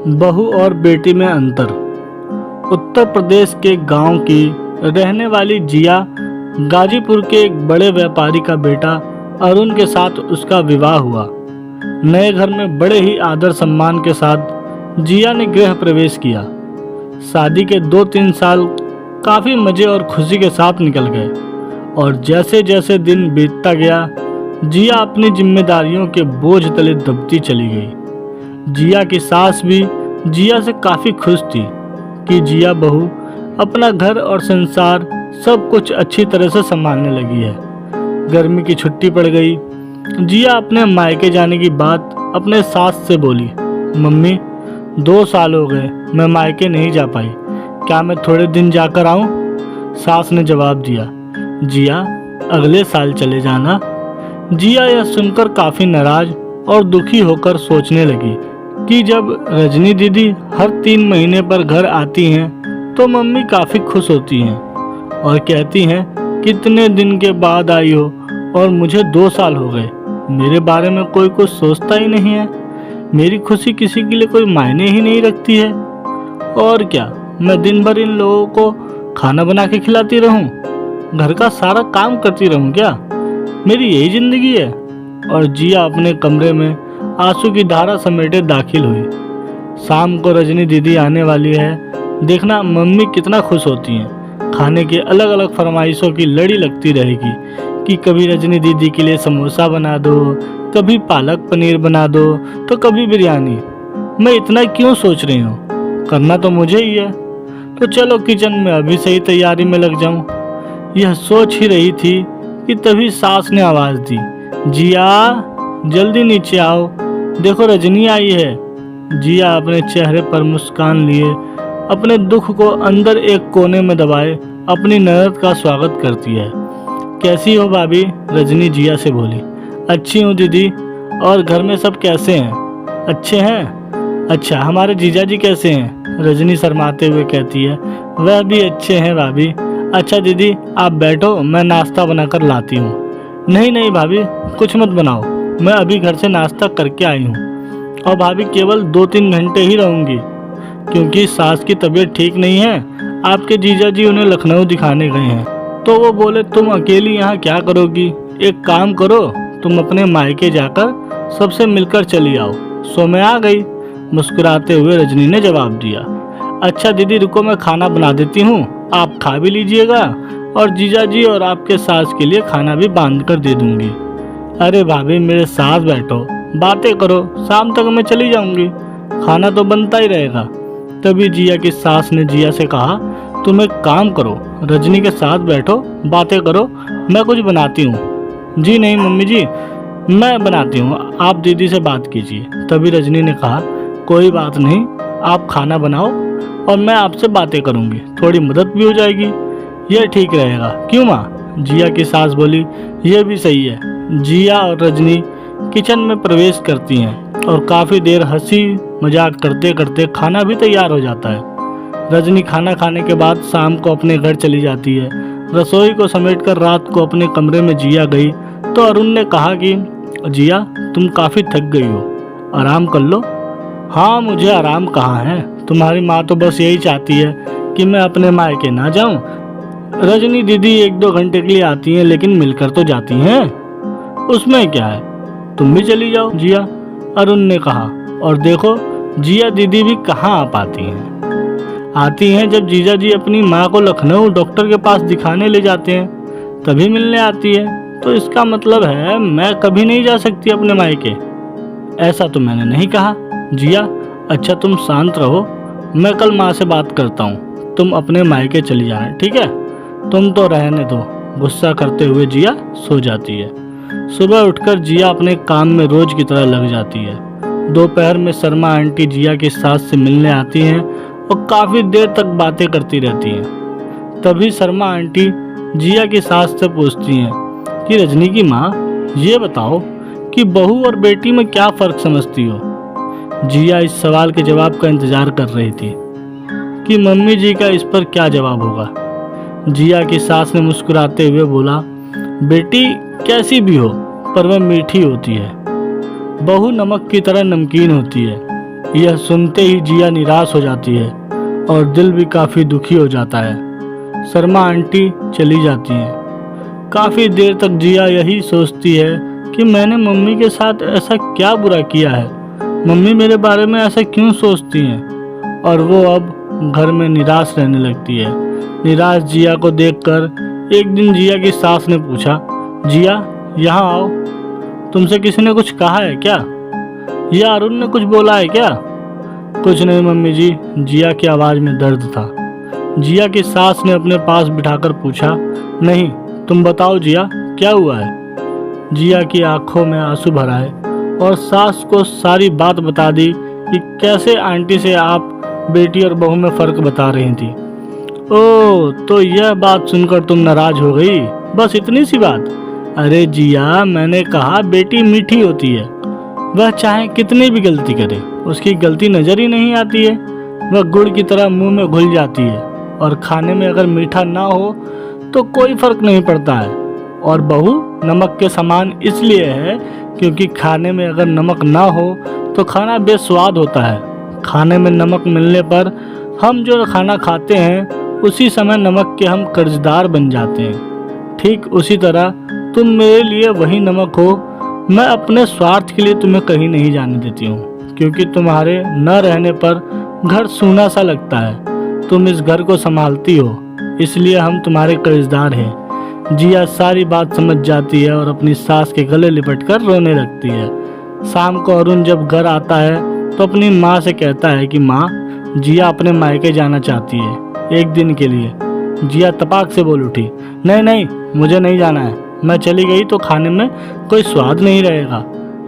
बहू और बेटी में अंतर। उत्तर प्रदेश के गांव की रहने वाली जिया गाजीपुर के एक बड़े व्यापारी का बेटा अरुण के साथ उसका विवाह हुआ। नए घर में बड़े ही आदर सम्मान के साथ जिया ने गृह प्रवेश किया। शादी के 2-3 साल काफ़ी मज़े और खुशी के साथ निकल गए और जैसे जैसे दिन बीतता गया जिया अपनी जिम्मेदारियों के बोझ तले दबती चली गई। जिया की सास भी जिया से काफ़ी खुश थी कि जिया बहू अपना घर और संसार सब कुछ अच्छी तरह से संभालने लगी है। गर्मी की छुट्टी पड़ गई। जिया अपने मायके जाने की बात अपने सास से बोली। मम्मी, 2 साल हो गए मैं मायके नहीं जा पाई, क्या मैं थोड़े दिन जाकर आऊं? सास ने जवाब दिया, जिया अगले साल चले जाना। जिया यह सुनकर काफ़ी नाराज और दुखी होकर सोचने लगी कि जब रजनी दीदी हर 3 महीने पर घर आती हैं तो मम्मी काफ़ी खुश होती हैं और कहती हैं कितने दिन के बाद आई हो और मुझे 2 साल हो गए, मेरे बारे में कोई कुछ सोचता ही नहीं है, मेरी खुशी किसी के लिए कोई मायने ही नहीं रखती है। और क्या मैं दिन भर इन लोगों को खाना बना के खिलाती रहूं, घर का सारा काम करती रहूं क्या? मेरी यही ज़िंदगी है। और जिया अपने कमरे में आंसू की धारा समेटे दाखिल हुई। शाम को रजनी दीदी आने वाली है, देखना मम्मी कितना खुश होती हैं। खाने के अलग अलग फरमाइशों की लड़ी लगती रहेगी कि कभी रजनी दीदी के लिए समोसा बना दो, कभी पालक पनीर बना दो, तो कभी बिरयानी। मैं इतना क्यों सोच रही हूँ, करना तो मुझे ही है, तो चलो किचन में अभी से ही तैयारी में लग जाऊँ। यह सोच ही रही थी कि तभी सास ने आवाज़ दी, जिया जल्दी नीचे आओ, देखो रजनी आई है। जिया अपने चेहरे पर मुस्कान लिए अपने दुख को अंदर एक कोने में दबाए अपनी ननद का स्वागत करती है। कैसी हो भाभी? रजनी जिया से बोली। अच्छी हूँ दीदी, और घर में सब कैसे हैं? अच्छे हैं। अच्छा, हमारे जीजा जी कैसे हैं? रजनी शर्माते हुए कहती है, वह भी अच्छे हैं भाभी। अच्छा दीदी आप बैठो, मैं नाश्ता बनाकर लाती हूँ। नहीं नहीं भाभी, कुछ मत बनाओ, मैं अभी घर से नाश्ता करके आई हूँ और भाभी केवल 2-3 घंटे ही रहूँगी क्योंकि सास की तबीयत ठीक नहीं है। आपके जीजा जी उन्हें लखनऊ दिखाने गए हैं, तो वो बोले तुम अकेली यहाँ क्या करोगी, एक काम करो तुम अपने मायके जाकर सबसे मिलकर चली आओ। सो मैं आ गई, मुस्कुराते हुए रजनी ने जवाब दिया। अच्छा दीदी रुको, मैं खाना बना देती हूँ, आप खा भी लीजिएगा और जीजा जी और आपके सास के लिए खाना भी बांध कर दे दूँगी। अरे भाभी मेरे साथ बैठो, बातें करो, शाम तक मैं चली जाऊंगी, खाना तो बनता ही रहेगा। तभी जिया की सास ने जिया से कहा, तुम एक काम करो, रजनी के साथ बैठो, बातें करो, मैं कुछ बनाती हूँ। जी नहीं मम्मी जी, मैं बनाती हूँ, आप दीदी से बात कीजिए। तभी रजनी ने कहा, कोई बात नहीं, आप खाना बनाओ और मैं आपसे बातें करूँगी, थोड़ी मदद भी हो जाएगी, यह ठीक रहेगा। क्यों माँ? जिया की सास बोली, यह भी सही है। जिया और रजनी किचन में प्रवेश करती हैं और काफ़ी देर हंसी मजाक करते करते खाना भी तैयार हो जाता है। रजनी खाना खाने के बाद शाम को अपने घर चली जाती है। रसोई को समेटकर रात को अपने कमरे में जिया गई तो अरुण ने कहा कि जिया तुम काफ़ी थक गई हो, आराम कर लो। हाँ मुझे आराम कहाँ है, तुम्हारी माँ तो बस यही चाहती है कि मैं अपने मायके ना जाऊँ। रजनी दीदी 1-2 घंटे के लिए आती हैं लेकिन मिलकर तो जाती हैं, उसमें क्या है, तुम भी चली जाओ जिया, अरुण ने कहा। और देखो जिया दीदी भी कहाँ आ पाती हैं, आती हैं जब जीजा जी अपनी माँ को लखनऊ डॉक्टर के पास दिखाने ले जाते हैं, तभी मिलने आती है। तो इसका मतलब है मैं कभी नहीं जा सकती अपने मायके? ऐसा तो मैंने नहीं कहा जिया। अच्छा तुम शांत रहो, मैं कल माँ से बात करता हूँ, तुम अपने मायके चली जाना, ठीक है? तुम तो रहने दो। गुस्सा करते हुए जिया सो जाती है। सुबह उठकर जिया अपने काम में रोज की तरह लग जाती है। दोपहर में शर्मा आंटी जिया की सास से मिलने आती हैं और काफ़ी देर तक बातें करती रहती हैं। तभी शर्मा आंटी जिया की सास से पूछती हैं कि रजनी की माँ ये बताओ कि बहू और बेटी में क्या फ़र्क समझती हो? जिया इस सवाल के जवाब का इंतज़ार कर रही थी कि मम्मी जी का इस पर क्या जवाब होगा। जिया की सास ने मुस्कुराते हुए बोला, बेटी कैसी भी हो पर वह मीठी होती है, बहू नमक की तरह नमकीन होती है। यह सुनते ही जिया निराश हो जाती है और दिल भी काफ़ी दुखी हो जाता है। शर्मा आंटी चली जाती हैं। काफ़ी देर तक जिया यही सोचती है कि मैंने मम्मी के साथ ऐसा क्या बुरा किया है, मम्मी मेरे बारे में ऐसा क्यों सोचती हैं। और वो अब घर में निराश रहने लगती है। निराश जिया को देखकर एक दिन जिया की सास ने पूछा, जिया यहाँ आओ, तुमसे किसी ने कुछ कहा है क्या, या अरुण ने कुछ बोला है क्या। कुछ नहीं मम्मी जी, जिया की आवाज़ में दर्द था। जिया की सास ने अपने पास बिठाकर पूछा, नहीं तुम बताओ जिया क्या हुआ है। जिया की आंखों में आंसू भर आए और सास को सारी बात बता दी कि कैसे आंटी से आप बेटी और बहू में फ़र्क बता रही थी। ओह, तो यह बात सुनकर तुम नाराज हो गई, बस इतनी सी बात। अरे जिया, मैंने कहा बेटी मीठी होती है, वह चाहे कितनी भी गलती करे उसकी गलती नज़र ही नहीं आती है। वह गुड़ की तरह मुंह में घुल जाती है और खाने में अगर मीठा ना हो तो कोई फर्क नहीं पड़ता है। और बहू नमक के समान इसलिए है क्योंकि खाने में अगर नमक ना हो तो खाना बेस्वाद होता है। खाने में नमक मिलने पर हम जो खाना खाते हैं उसी समय नमक के हम कर्जदार बन जाते हैं। ठीक उसी तरह तुम मेरे लिए वही नमक हो। मैं अपने स्वार्थ के लिए तुम्हें कहीं नहीं जाने देती हूँ क्योंकि तुम्हारे न रहने पर घर सूना सा लगता है। तुम इस घर को संभालती हो, इसलिए हम तुम्हारे कर्जदार हैं। जिया सारी बात समझ जाती है और अपनी सास के गले लिपटकर रोने लगती है। शाम को अरुण जब घर आता है तो अपनी माँ से कहता है कि माँ, जिया अपने मायके जाना चाहती है एक दिन के लिए। जिया तपाक से बोल उठी, नहीं नहीं, मुझे नहीं जाना है, मैं चली गई तो खाने में कोई स्वाद नहीं रहेगा।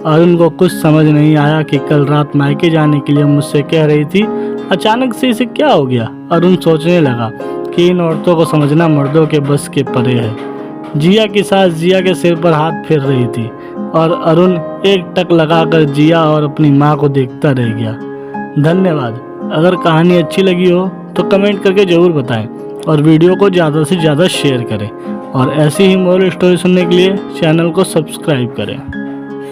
अरुण को कुछ समझ नहीं आया कि कल रात मायके जाने के लिए मुझसे कह रही थी, अचानक से इसे क्या हो गया। अरुण सोचने लगा कि इन औरतों को समझना मर्दों के बस के परे है। जिया की सास जिया के सिर पर हाथ फेर रही थी और अरुण एक टक लगाकर जिया और अपनी माँ को देखता रह गया। धन्यवाद। अगर कहानी अच्छी लगी हो तो कमेंट करके ज़रूर बताएं और वीडियो को ज़्यादा से ज़्यादा शेयर करें और ऐसी ही मोरल स्टोरी सुनने के लिए चैनल को सब्सक्राइब करें।